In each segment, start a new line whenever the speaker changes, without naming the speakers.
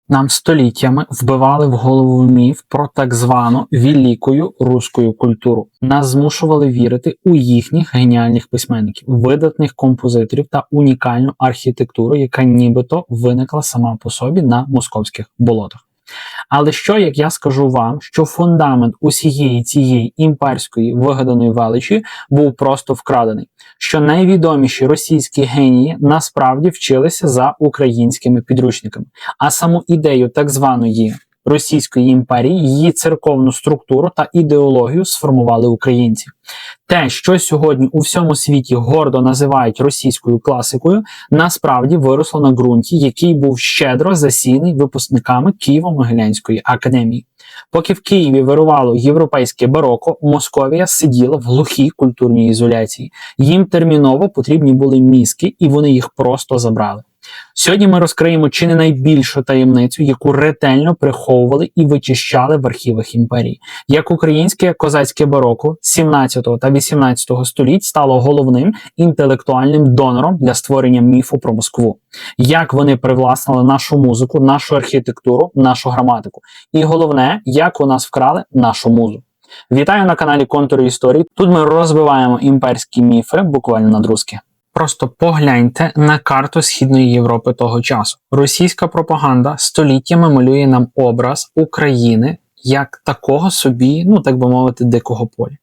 Нам століттями вбивали в голову міф про так звану «великую руську культуру». Нас змушували вірити у їхніх геніальних письменників, видатних композиторів та унікальну архітектуру, яка нібито виникла сама по собі на московських болотах. Але що, як я скажу вам, що фундамент усієї цієї імперської вигаданої величі був просто вкрадений? Що найвідоміші російські генії насправді вчилися за українськими підручниками, а саму ідею так званої Російської імперії, її церковну структуру та ідеологію сформували українці. Те, що сьогодні у всьому світі гордо називають російською класикою, насправді виросло на ґрунті, який був щедро засіяний випускниками Києво-Могилянської академії. Поки в Києві вирувало європейське бароко, Московія сиділа в глухій культурній ізоляції. Їм терміново потрібні були мізки, і вони їх просто забрали. Сьогодні ми розкриємо чи не найбільшу таємницю, яку ретельно приховували і вичищали в архівах імперії. Як українське козацьке бароко 17 та 18 століть стало головним інтелектуальним донором для створення міфу про Москву. Як вони привласнили нашу музику, нашу архітектуру, нашу граматику. І головне, як у нас вкрали нашу музу. Вітаю на каналі Контури Історії. Тут ми розвиваємо імперські міфи буквально над-русски. Просто погляньте на карту Східної Європи того часу. Російська пропаганда століттями малює нам образ України як такого собі, так би мовити, дикого поля.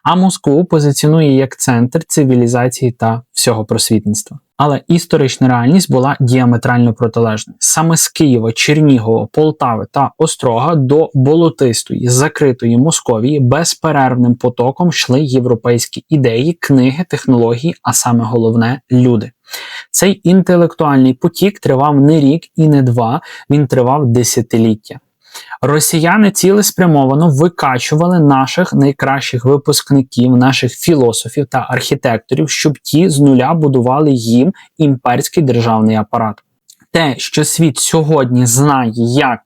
А Москву позиціонує як центр цивілізації та всього просвітництва. Але історична реальність була діаметрально протилежною. Саме з Києва, Чернігова, Полтави та Острога до болотистої, закритої Московії безперервним потоком йшли європейські ідеї, книги, технології, а саме головне – люди. Цей інтелектуальний потік тривав не рік і не два, він тривав десятиліття. Росіяни цілеспрямовано викачували наших найкращих випускників, наших філософів та архітекторів, щоб ті з нуля будували їм імперський державний апарат. Те, що світ сьогодні знає як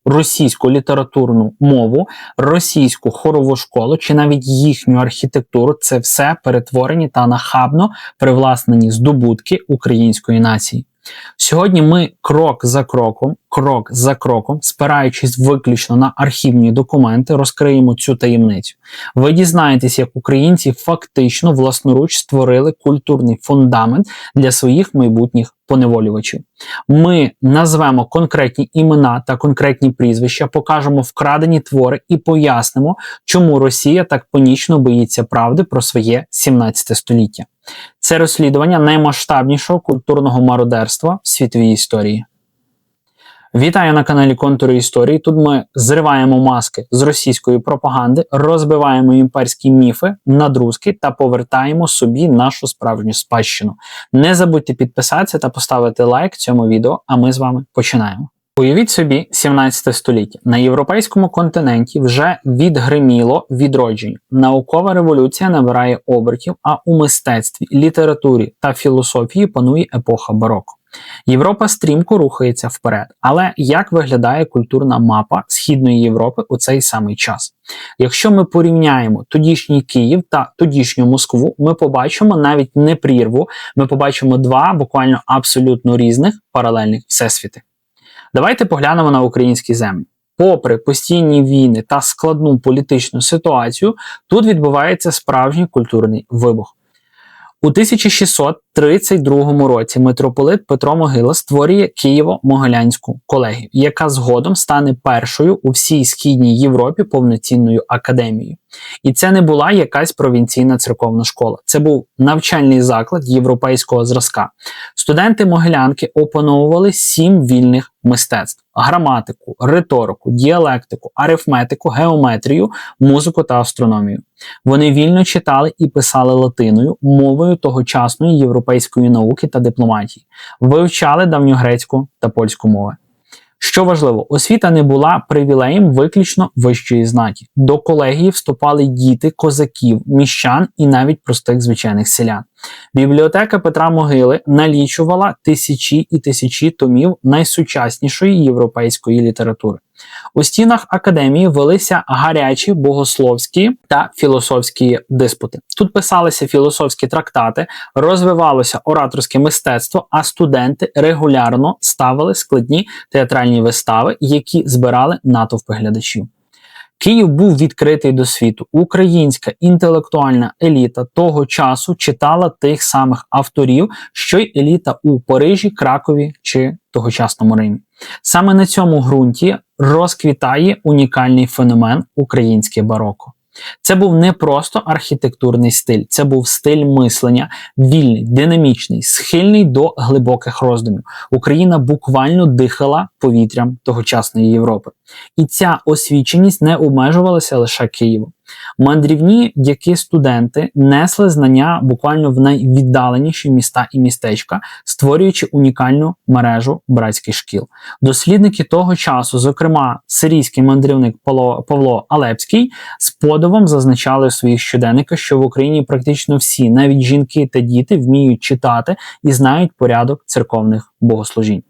російську літературну мову, російську хорову школу чи навіть їхню архітектуру, це все перетворені та нахабно привласнені здобутки української нації. Сьогодні ми крок за кроком, спираючись виключно на архівні документи, розкриємо цю таємницю. Ви дізнаєтесь, як українці фактично власноруч створили культурний фундамент для своїх майбутніх поневолювачів. Ми назвемо конкретні імена та конкретні прізвища, покажемо вкрадені твори і пояснимо, чому Росія так панічно боїться правди про своє 17 століття. Це розслідування наймасштабнішого культурного мародерства в світовій історії. Вітаю на каналі Контури Історії. Тут ми зриваємо маски з російської пропаганди, розбиваємо імперські міфи над-русски та повертаємо собі нашу справжню спадщину. Не забудьте підписатися та поставити лайк цьому відео, а ми з вами починаємо. Уявіть собі 17 століття. На європейському континенті вже відгриміло відродження. Наукова революція набирає обертів, а у мистецтві, літературі та філософії панує епоха бароко. Європа стрімко рухається вперед. Але як виглядає культурна мапа Східної Європи у цей самий час? Якщо ми порівняємо тодішній Київ та тодішню Москву, ми побачимо навіть не прірву, ми побачимо два буквально абсолютно різних паралельних всесвіти. Давайте поглянемо на українські землі. Попри постійні війни та складну політичну ситуацію, тут відбувається справжній культурний вибух. У 1632 році митрополит Петро Могила створює Києво-Могилянську колегію, яка згодом стане першою у всій Східній Європі повноцінною академією. І це не була якась провінційна церковна школа. Це був навчальний заклад європейського зразка. Студенти Могилянки опановували 7 вільних мистецтв – граматику, риторику, діалектику, арифметику, геометрію, музику та астрономію. Вони вільно читали і писали латиною, мовою тогочасної європейської науки та дипломатії. Вивчали давньогрецьку та польську мови. Що важливо, освіта не була привілеєм виключно вищої знаті. До колегії вступали діти, козаків, міщан і навіть простих звичайних селян. Бібліотека Петра Могили налічувала тисячі і тисячі томів найсучаснішої європейської літератури. У стінах академії велися гарячі богословські та філософські диспути. Тут писалися філософські трактати, розвивалося ораторське мистецтво, а студенти регулярно ставили складні театральні вистави, які збирали натовпи глядачів. Київ був відкритий до світу. Українська інтелектуальна еліта того часу читала тих самих авторів, що й еліта у Парижі, Кракові чи тогочасному Римі. Саме на цьому ґрунті розквітає унікальний феномен українське бароко. Це був не просто архітектурний стиль, це був стиль мислення, вільний, динамічний, схильний до глибоких роздумів. Україна буквально дихала повітрям тогочасної Європи. І ця освіченість не обмежувалася лише Києвом. Мандрівні дяки студенти несли знання буквально в найвіддаленіші міста і містечка, створюючи унікальну мережу братських шкіл. Дослідники того часу, зокрема сирійський мандрівник Павло Алепський, з подивом зазначали у своїх щоденниках, що в Україні практично всі, навіть жінки та діти, вміють читати і знають порядок церковних богослужінь.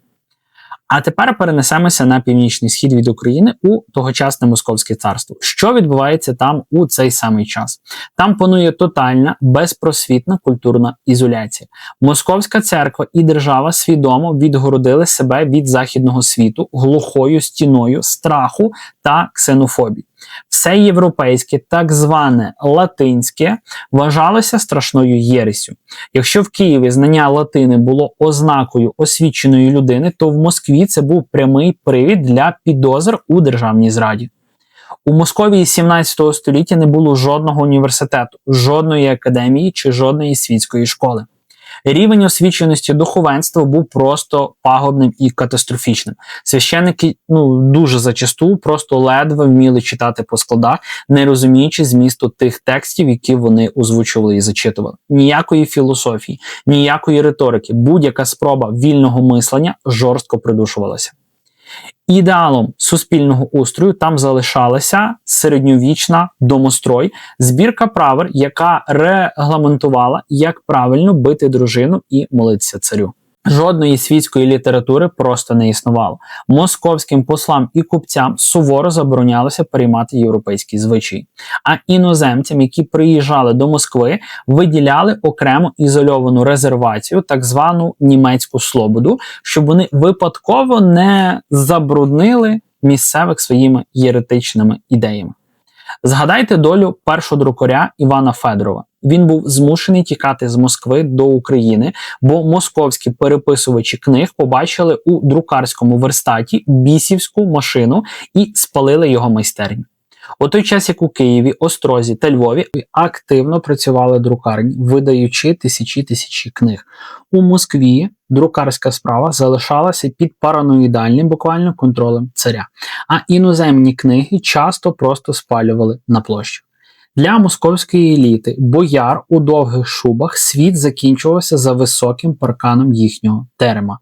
А тепер перенесемося на північний схід від України у тогочасне Московське царство. Що відбувається там у цей самий час? Там панує тотальна, безпросвітна культурна ізоляція. Московська церква і держава свідомо відгородили себе від західного світу глухою стіною страху та ксенофобії. Все європейське, так зване латинське, вважалося страшною єресю. Якщо в Києві знання латини було ознакою освіченої людини, то в Москві це був прямий привід для підозр у державній зраді. У Московії 17 століття не було жодного університету, жодної академії чи жодної світської школи. Рівень освіченості духовенства був просто пагубним і катастрофічним. Священники дуже зачасту просто ледве вміли читати по складах, не розуміючи змісту тих текстів, які вони озвучували і зачитували. Ніякої філософії, ніякої риторики, будь-яка спроба вільного мислення жорстко придушувалася. Ідеалом суспільного устрою там залишалася середньовічна домострой, збірка правил, яка регламентувала, як правильно бити дружину і молитися царю. Жодної світської літератури просто не існувало. Московським послам і купцям суворо заборонялося переймати європейські звичаї. А іноземцям, які приїжджали до Москви, виділяли окремо ізольовану резервацію, так звану німецьку слободу, щоб вони випадково не забруднили місцевих своїми єретичними ідеями. Згадайте долю першодрукаря Івана Федорова. Він був змушений тікати з Москви до України, бо московські переписувачі книг побачили у друкарському верстаті бісівську машину і спалили його майстерню. У той час, як у Києві, Острозі та Львові активно працювали друкарні, видаючи тисячі книг. У Москві друкарська справа залишалася під параноїдальним буквально контролем царя, а іноземні книги часто просто спалювали на площі. Для московської еліти, бояр у довгих шубах, світ закінчувався за високим парканом їхнього терема.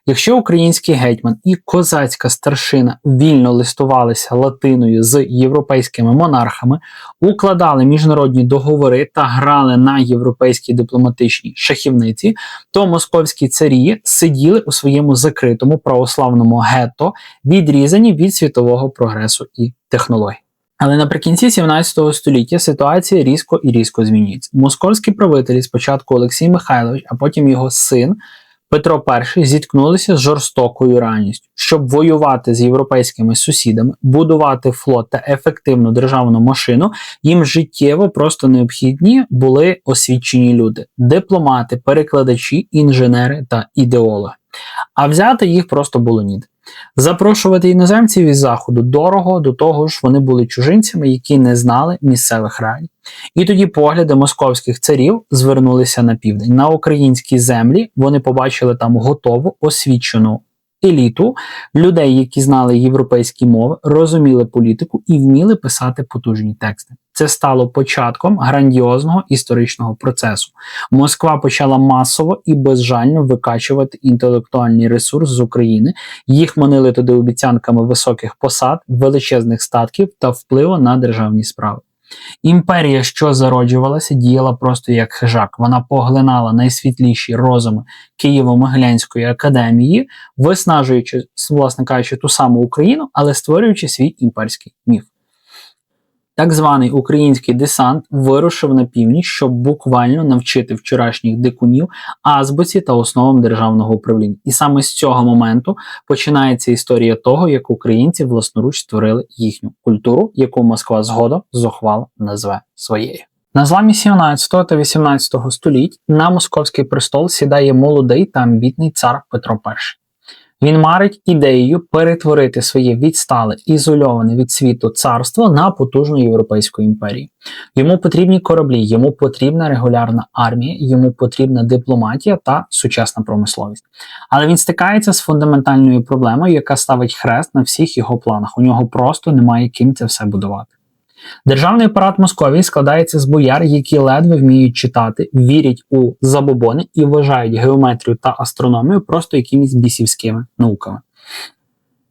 Якщо український гетьман і козацька старшина вільно листувалися латиною з європейськими монархами, укладали міжнародні договори та грали на європейській дипломатичній шахівниці, то московські царі сиділи у своєму закритому православному гетто, відрізані від світового прогресу і технологій. Але наприкінці 17 століття ситуація різко змінюється. Московські правителі, спочатку Олексій Михайлович, а потім його син Петро І зіткнулися з жорстокою реальністю. Щоб воювати з європейськими сусідами, будувати флот та ефективну державну машину, їм життєво просто необхідні були освічені люди – дипломати, перекладачі, інженери та ідеологи. А взяти їх просто було ніде. Запрошувати іноземців із Заходу дорого, до того ж вони були чужинцями, які не знали місцевих реалій. І тоді погляди московських царів звернулися на південь. На українські землі вони побачили там готову, освічену еліту, людей, які знали європейські мови, розуміли політику і вміли писати потужні тексти. Це стало початком грандіозного історичного процесу. Москва почала масово і безжально викачувати інтелектуальний ресурс з України, їх манили туди обіцянками високих посад, величезних статків та впливу на державні справи. Імперія, що зароджувалася, діяла просто як хижак. Вона поглинала найсвітліші розуми Києво-Могилянської академії, виснажуючи, власне кажучи, ту саму Україну, але створюючи свій імперський міф. Так званий український десант вирушив на північ, щоб буквально навчити вчорашніх дикунів азбуці та основам державного управління. І саме з цього моменту починається історія того, як українці власноруч створили їхню культуру, яку Москва згодом зухвало назве своєю. На зламі 17 та 18 століть на московський престол сідає молодий та амбітний цар Петро І. Він марить ідеєю перетворити своє відстале, ізольоване від світу царство на потужну європейську імперію. Йому потрібні кораблі, йому потрібна регулярна армія, йому потрібна дипломатія та сучасна промисловість. Але він стикається з фундаментальною проблемою, яка ставить хрест на всіх його планах. У нього просто немає ким це все будувати. Державний апарат Московії складається з бояр, які ледве вміють читати, вірять у забобони і вважають геометрію та астрономію просто якимись бісівськими науками.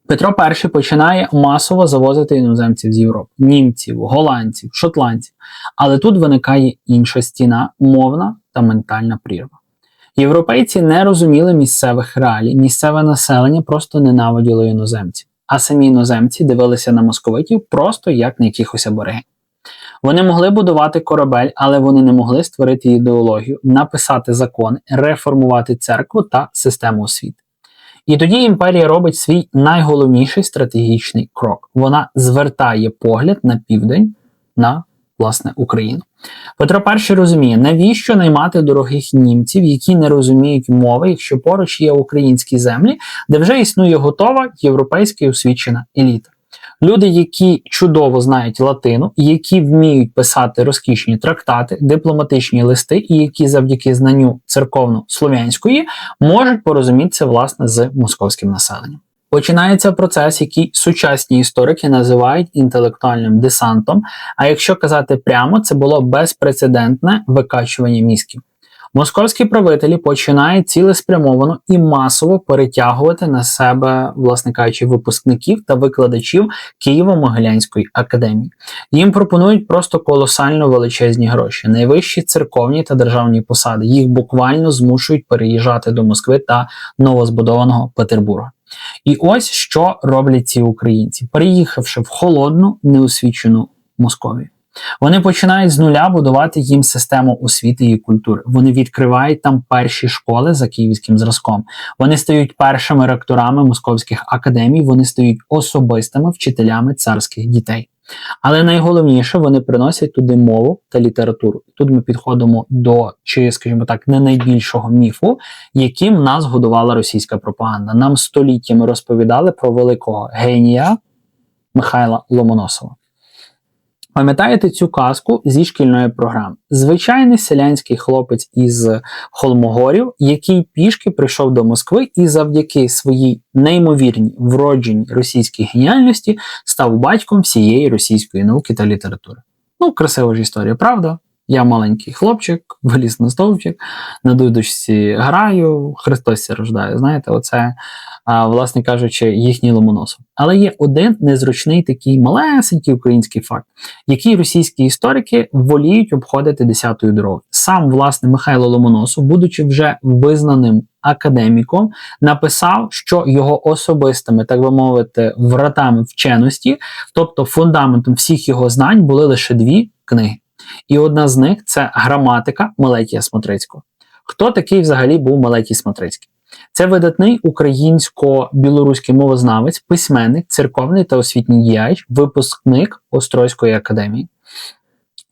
Петро І починає масово завозити іноземців з Європи – німців, голландців, шотландців. Але тут виникає інша стіна – мовна та ментальна прірва. Європейці не розуміли місцевих реалій, місцеве населення просто ненавиділо іноземців. А самі іноземці дивилися на московитів просто як на якихось аборигенів. Вони могли будувати корабель, але вони не могли створити ідеологію, написати закони, реформувати церкву та систему освіти. І тоді імперія робить свій найголовніший стратегічний крок. Вона звертає погляд на південь, на, власне, Україну. Петро І розуміє, навіщо наймати дорогих німців, які не розуміють мови, якщо поруч є українські землі, де вже існує готова європейська і освічена еліта. Люди, які чудово знають латину, які вміють писати розкішні трактати, дипломатичні листи і які завдяки знанню церковно-слов'янської можуть порозумітися, власне, з московським населенням. Починається процес, який сучасні історики називають інтелектуальним десантом, а якщо казати прямо, це було безпрецедентне викачування мізків. Московські правителі починають цілеспрямовано і масово перетягувати на себе, власне кажучи, випускників та викладачів Києво-Могилянської академії. Їм пропонують просто колосально величезні гроші, найвищі церковні та державні посади. Їх буквально змушують переїжджати до Москви та новозбудованого Петербурга. І ось що роблять ці українці, переїхавши в холодну, неосвічену Московію. Вони починають з нуля будувати їм систему освіти і культури. Вони відкривають там перші школи за київським зразком. Вони стають першими ректорами московських академій, вони стають особистими вчителями царських дітей. Але найголовніше, вони приносять туди мову та літературу. Тут ми підходимо до, чи, скажімо так, не найбільшого міфу, яким нас годувала російська пропаганда. Нам століттями розповідали про великого генія Михайла Ломоносова. Пам'ятаєте цю казку зі шкільної програми? Звичайний селянський хлопець із Холмогорів, який пішки прийшов до Москви і завдяки своїй неймовірній вродженій російській геніальності став батьком всієї російської науки та літератури. Ну, красива ж історія, правда? Я маленький хлопчик, виліз на стовпчик, на дудочці граю, Христос ся рождає. Знаєте, оце, власне кажучи, їхній Ломоносов. Але є один незручний такий малесенький український факт, який російські історики воліють обходити десятою дорогою. Сам, власне, Михайло Ломоносов, будучи вже визнаним академіком, написав, що його особистими, так би мовити, вратами вченості, тобто фундаментом всіх його знань, були лише дві книги. І одна з них – це граматика Мелетія Смотрицького. Хто такий взагалі був Мелетій Смотрицький? Це видатний українсько-білоруський мовознавець, письменник, церковний та освітній діяч, випускник Острозької академії.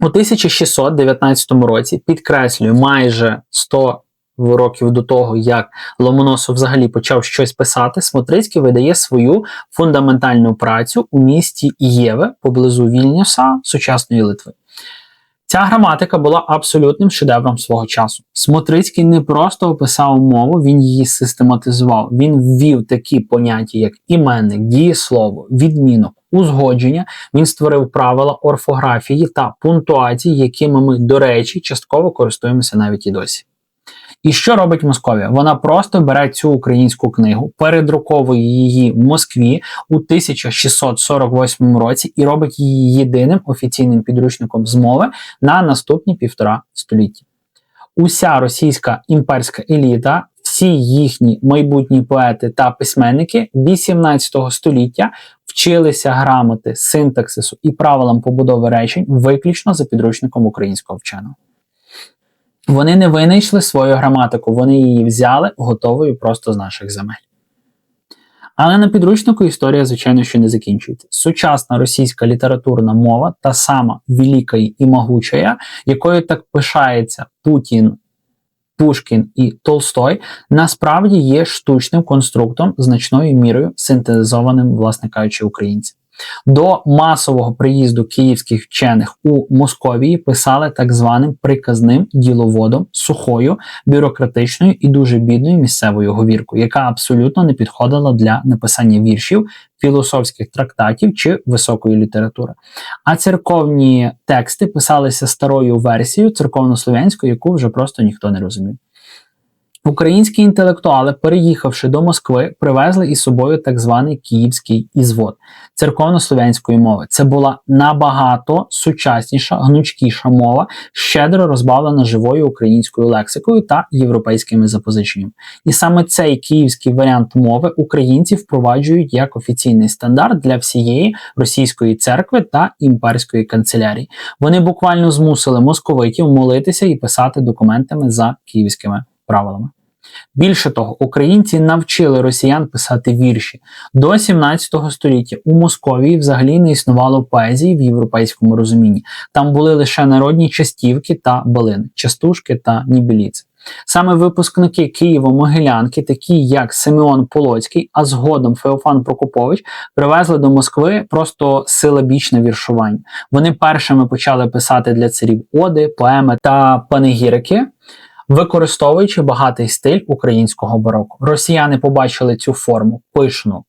У 1619 році, підкреслюю, майже 100 років до того, як Ломоносов взагалі почав щось писати, Смотрицький видає свою фундаментальну працю у місті Єве, поблизу Вільнюса, сучасної Литви. Ця граматика була абсолютним шедевром свого часу. Смотрицький не просто описав мову, він її систематизував. Він ввів такі поняття, як іменник, дієслово, відмінок, узгодження. Він створив правила орфографії та пунктуації, якими ми, до речі, частково користуємося навіть і досі. І що робить Московія? Вона просто бере цю українську книгу, передруковує її в Москві у 1648 році і робить її єдиним офіційним підручником з мови на наступні 1,5 століття. Уся російська імперська еліта, всі їхні майбутні поети та письменники 18 століття вчилися грамоти, синтаксису і правилам побудови речень виключно за підручником українського вченого. Вони не винайшли свою граматику, вони її взяли готовою просто з наших земель. Але на підручнику історія, звичайно, що не закінчується. Сучасна російська літературна мова, та сама велика і могуча, якою так пишається Путін, Пушкін і Толстой, насправді є штучним конструктом, значною мірою синтезованим, власне кажучи, українцям. До масового приїзду київських вчених у Московії писали так званим приказним діловодом, сухою, бюрократичною і дуже бідною місцевою говіркою, яка абсолютно не підходила для написання віршів, філософських трактатів чи високої літератури. А церковні тексти писалися старою версією церковнослов'янською, яку вже просто ніхто не розумів. Українські інтелектуали, переїхавши до Москви, привезли із собою так званий київський ізвод церковнослов'янської мови. Це була набагато сучасніша, гнучкіша мова, щедро розбавлена живою українською лексикою та європейськими запозиченнями. І саме цей київський варіант мови українці впроваджують як офіційний стандарт для всієї російської церкви та імперської канцелярії. Вони буквально змусили московитів молитися і писати документами за київськими правилами. Більше того, українці навчили росіян писати вірші. До 17 століття у Московії взагалі не існувало поезії в європейському розумінні. Там були лише народні частівки та балини, частушки та нібеліци. Саме випускники Києво-Могилянки, такі як Симеон Полоцький, а згодом Феофан Прокопович, привезли до Москви просто силабічне віршування. Вони першими почали писати для царів оди, поеми та панегірики, використовуючи багатий стиль українського бароко. Росіяни побачили цю форму пишну,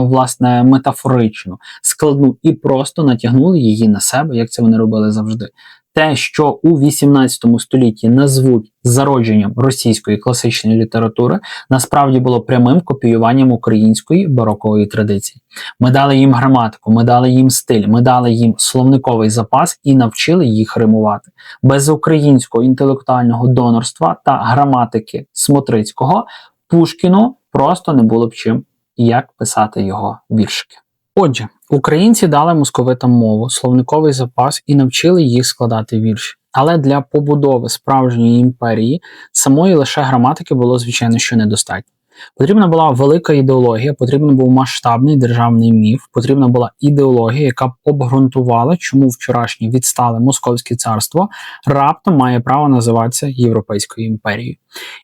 власне, метафоричну, складну і просто натягнули її на себе, як це вони робили завжди. Те, що у 18 столітті назвуть зародженням російської класичної літератури, насправді було прямим копіюванням української барокової традиції. Ми дали їм граматику, ми дали їм стиль, ми дали їм словниковий запас і навчили їх римувати. Без українського інтелектуального донорства та граматики Смотрицького Пушкіну просто не було б чим, як писати його віршики. Отже, українці дали московитам мову, словниковий запас і навчили їх складати вірші. Але для побудови справжньої імперії самої лише граматики було, звичайно, що недостатньо. Потрібна була велика ідеологія, потрібен був масштабний державний міф, потрібна була ідеологія, яка б обґрунтувала, чому вчорашнє відстале Московське царство раптом має право називатися Європейською імперією.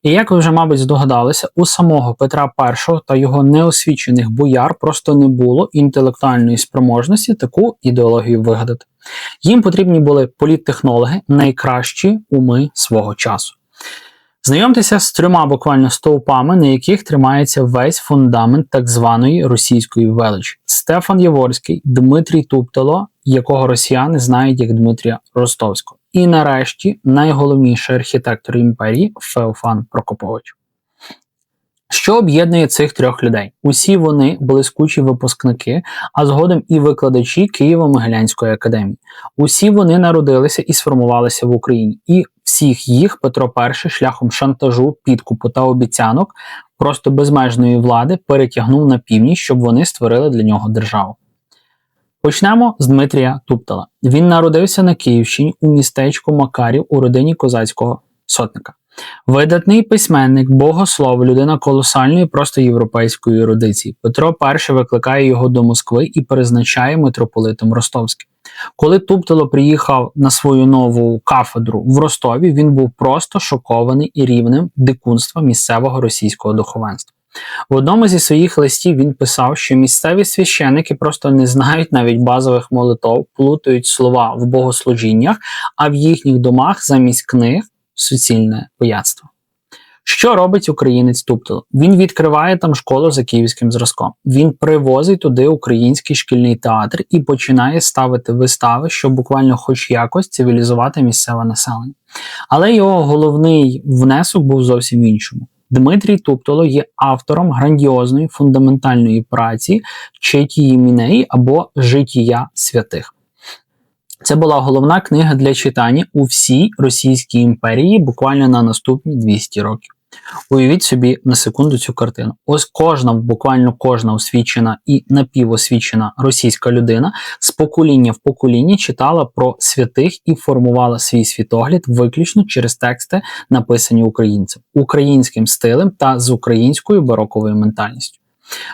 І як ви вже, мабуть, здогадалися, у самого Петра І та його неосвічених бояр просто не було інтелектуальної спроможності таку ідеологію вигадати. Їм потрібні були політтехнологи, найкращі уми свого часу. Знайомтеся з 3 буквально стовпами, на яких тримається весь фундамент так званої російської величі. Стефан Яворський, Дмитрій Туптало, якого росіяни знають як Дмитрія Ростовського. І нарешті найголовніший архітектор імперії Феофан Прокопович. Що об'єднує цих 3 людей? Усі вони блискучі випускники, а згодом і викладачі Києво-Могилянської академії. Усі вони народилися і сформувалися в Україні. І всіх їх Петро І шляхом шантажу, підкупу та обіцянок просто безмежної влади перетягнув на північ, щоб вони створили для нього державу. Почнемо з Дмитрія Туптала. Він народився на Київщині у містечку Макарів у родині козацького сотника. Видатний письменник, богослов, людина колосальної просто європейської ерудиції. Петро І викликає його до Москви і призначає митрополитом Ростовським. Коли Туптало приїхав на свою нову кафедру в Ростові, він був просто шокований і рівнем дикунства місцевого російського духовенства. В одному зі своїх листів він писав, що місцеві священники просто не знають навіть базових молитов, плутають слова в богослужіннях, а в їхніх домах замість книг суцільне пияцтво. Що робить українець Туптело? Він відкриває там школу за київським зразком. Він привозить туди український шкільний театр і починає ставити вистави, щоб буквально хоч якось цивілізувати місцеве населення. Але його головний внесок був зовсім іншому. Дмитрій Туптело є автором грандіозної фундаментальної праці «Читії Мінеї» або «Життя святих». Це була головна книга для читання у всій Російській імперії буквально на наступні 200 років. Уявіть собі на секунду цю картину. Ось буквально кожна освічена і напівосвічена російська людина з покоління в покоління читала про святих і формувала свій світогляд виключно через тексти, написані українцем, українським стилем та з українською бароковою ментальністю.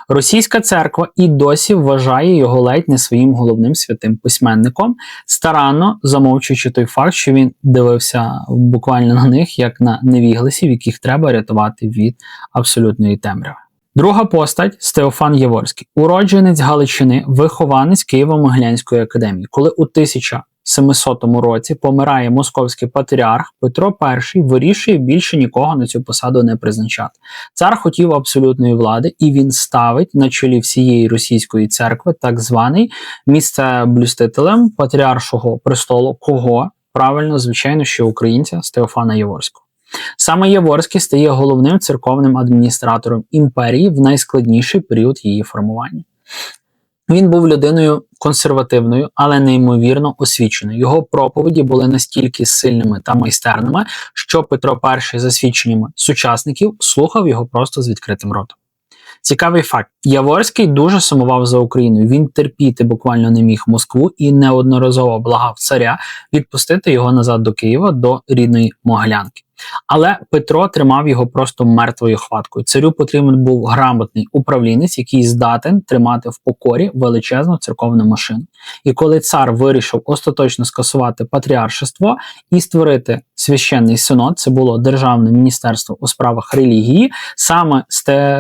Російська церква і досі вважає його ледь не своїм головним святим письменником, старанно замовчуючи той факт, що він дивився буквально на них, як на невігласів, яких треба рятувати від абсолютної темряви. Друга постать – Стеофан Яворський, уродженець Галичини, вихованець Києво-Могилянської академії. Коли у 1700 році помирає московський патріарх, Петро І вирішує більше нікого на цю посаду не призначати. Цар хотів абсолютної влади, і він ставить на чолі всієї російської церкви так званий місцеблюстителем патріаршого престолу, кого? Правильно, звичайно, що українця Стеофана Яворського. Саме Яворський стає головним церковним адміністратором імперії в найскладніший період її формування. Він був людиною консервативною, але неймовірно освіченою. Його проповіді були настільки сильними та майстерними, що Петро І, за свідченнями сучасників, слухав його просто з відкритим ротом. Цікавий факт. Яворський дуже сумував за Україною. Він терпіти буквально не міг Москву і неодноразово благав царя відпустити його назад до Києва, до рідної Могилянки. Але Петро тримав його просто мертвою хваткою. Царю потрібен був грамотний управлінець, який здатен тримати в покорі величезну церковну машину. І коли цар вирішив остаточно скасувати патріаршество і створити священний синод, це було Державне міністерство у справах релігії, саме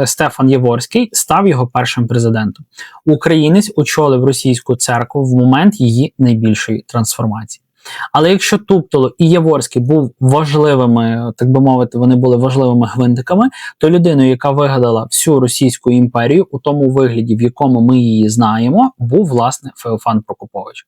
Стефан Яворський став його першим президентом. Українець очолив російську церкву в момент її найбільшої трансформації. Але якщо Туптело і Яворський був важливими, так би мовити, вони були важливими гвинтиками, то людиною, яка вигадала всю Російську імперію у тому вигляді, в якому ми її знаємо, був, власне, Феофан Прокопович.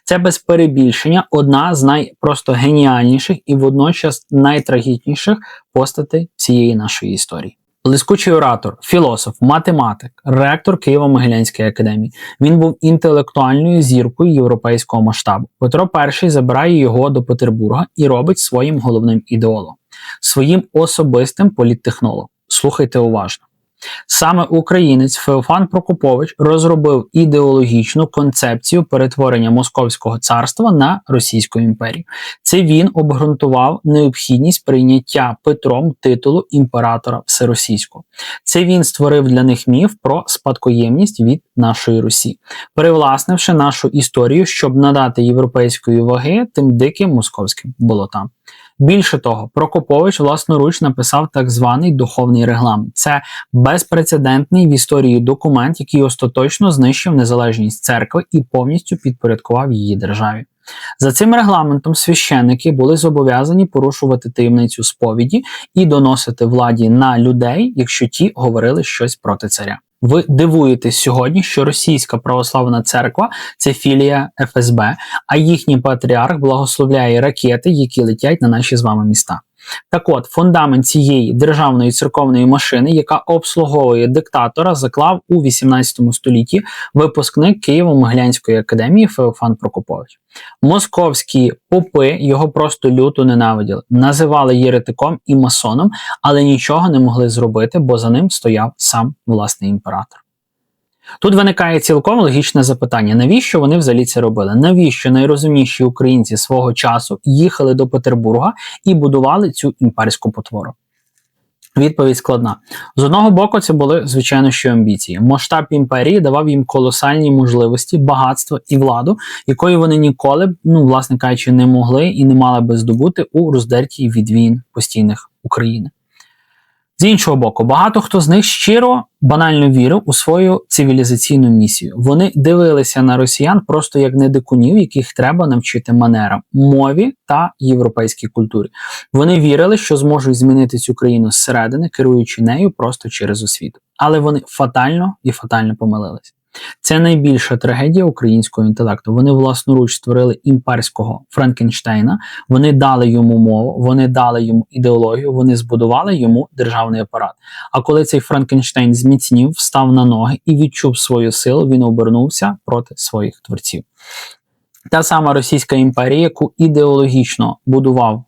Це без перебільшення одна з найпросто геніальніших і водночас найтрагічніших постатей всієї нашої історії. Блискучий оратор, філософ, математик, ректор Києво-Могилянської академії. Він був інтелектуальною зіркою європейського масштабу. Петро І забирає його до Петербурга і робить своїм головним ідеологом, своїм особистим політтехнологом. Слухайте уважно. Саме українець Феофан Прокопович розробив ідеологічну концепцію перетворення Московського царства на Російську імперію. Це він обґрунтував необхідність прийняття Петром титулу імператора Всеросійського. Це він створив для них міф про спадкоємність від нашої Русі, привласнивши нашу історію, щоб надати європейської ваги тим диким московським болотам. Більше того, Прокопович власноруч написав так званий духовний регламент. Це безпрецедентний в історії документ, який остаточно знищив незалежність церкви і повністю підпорядкував її державі. За цим регламентом священники були зобов'язані порушувати таємницю сповіді і доносити владі на людей, якщо ті говорили щось проти царя. Ви дивуєтесь сьогодні, що Російська православна церква – це філія ФСБ, а їхній патріарх благословляє ракети, які летять на наші з вами міста. Так от, фундамент цієї державної церковної машини, яка обслуговує диктатора, заклав у 18 столітті випускник Києво-Могилянської академії Феофан Прокопович. Московські попи його просто люто ненавиділи, називали єретиком і масоном, але нічого не могли зробити, бо за ним стояв сам власний імператор. Тут виникає цілком логічне запитання, навіщо вони взагалі це робили? Навіщо найрозумніші українці свого часу їхали до Петербурга і будували цю імперську потвору? Відповідь складна. З одного боку, це були, звичайно, що амбіції. Масштаб імперії давав їм колосальні можливості, багатство і владу, якої вони ніколи, власне кажучи, не могли і не мали би здобути у роздертій від війн постійних України. З іншого боку, багато хто з них щиро, банально вірив у свою цивілізаційну місію. Вони дивилися на росіян просто як не дикунів, яких треба навчити манерам, мові та європейській культурі. Вони вірили, що зможуть змінити цю країну зсередини, керуючи нею просто через освіту. Але вони фатально помилилися. Це найбільша трагедія українського інтелекту. Вони власноруч створили імперського Франкенштейна, вони дали йому мову, вони дали йому ідеологію, вони збудували йому державний апарат. А коли цей Франкенштейн зміцнів, встав на ноги і відчув свою силу, він обернувся проти своїх творців. Та сама Російська імперія, яку ідеологічно будував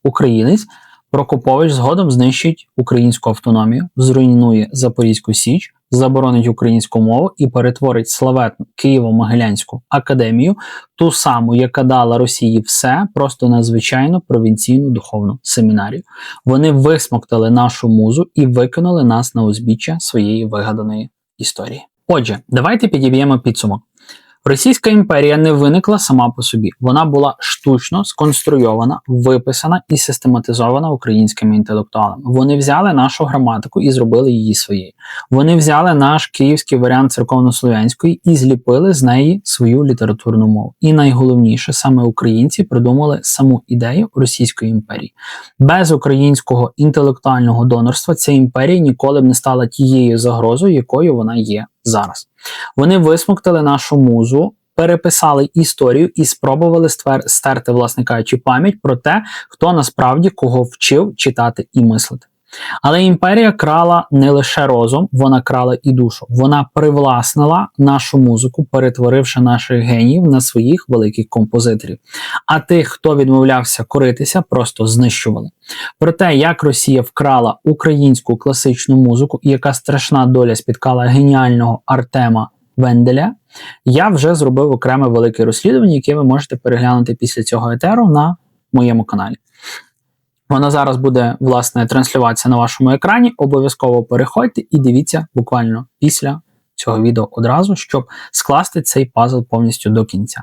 українець, Прокопович згодом знищить українську автономію, зруйнує Запорізьку Січ, заборонить українську мову і перетворить славетну Києво-Могилянську академію, ту саму, яка дала Росії все, просто на звичайну провінційну духовну семінарію. Вони висмоктали нашу музу і викинули нас на узбіччя своєї вигаданої історії. Отже, давайте підіб'ємо підсумок. Російська імперія не виникла сама по собі. Вона була штучно сконструйована, виписана і систематизована українськими інтелектуалами. Вони взяли нашу граматику і зробили її своєю. Вони взяли наш київський варіант церковно-слов'янської і зліпили з неї свою літературну мову. І найголовніше, саме українці придумали саму ідею Російської імперії. Без українського інтелектуального донорства ця імперія ніколи б не стала тією загрозою, якою вона є зараз. Вони висмоктали нашу музу, переписали історію і спробували стерти, власне кажучи, пам'ять про те, хто насправді кого вчив читати і мислити. Але імперія крала не лише розум, вона крала і душу. Вона привласнила нашу музику, перетворивши наших геніїв на своїх великих композиторів. А тих, хто відмовлявся коритися, просто знищували. Про те, як Росія вкрала українську класичну музику і яка страшна доля спіткала геніального Артема Венделя, я вже зробив окреме велике розслідування, яке ви можете переглянути після цього етеру на моєму каналі. Воно зараз буде, власне, транслюватися на вашому екрані. Обов'язково переходьте і дивіться буквально після цього відео одразу, щоб скласти цей пазл повністю до кінця.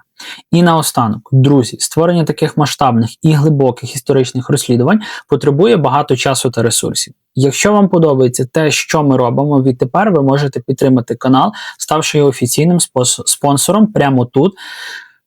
І наостанок, друзі, створення таких масштабних і глибоких історичних розслідувань потребує багато часу та ресурсів. Якщо вам подобається те, що ми робимо, відтепер ви можете підтримати канал, ставши його офіційним спонсором прямо тут,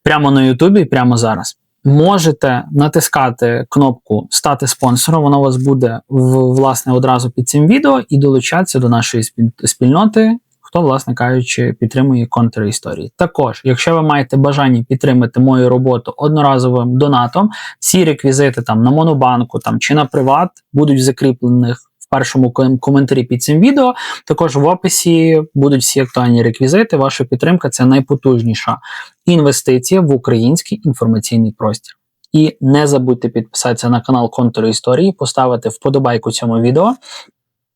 прямо на Ютубі і прямо зараз. Можете натискати кнопку «Стати спонсором», вона у вас буде, власне, одразу під цим відео і долучатися до нашої спільноти, хто, власне кажучи, підтримує контрісторії. Також, якщо ви маєте бажання підтримати мою роботу одноразовим донатом, всі реквізити там на Монобанку там, чи на Приват будуть закріплених в першому коментарі під цим відео. Також в описі будуть всі актуальні реквізити. Ваша підтримка – це найпотужніша інвестиція в український інформаційний простір. І не забудьте підписатися на канал Контрісторії, поставити вподобайку цьому відео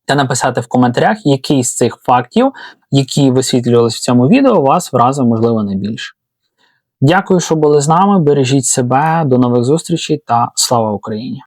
та написати в коментарях, який з цих фактів, які висвітлювалися в цьому відео, вас вразив, можливо, найбільше. Дякую, що були з нами, бережіть себе, до нових зустрічей та слава Україні!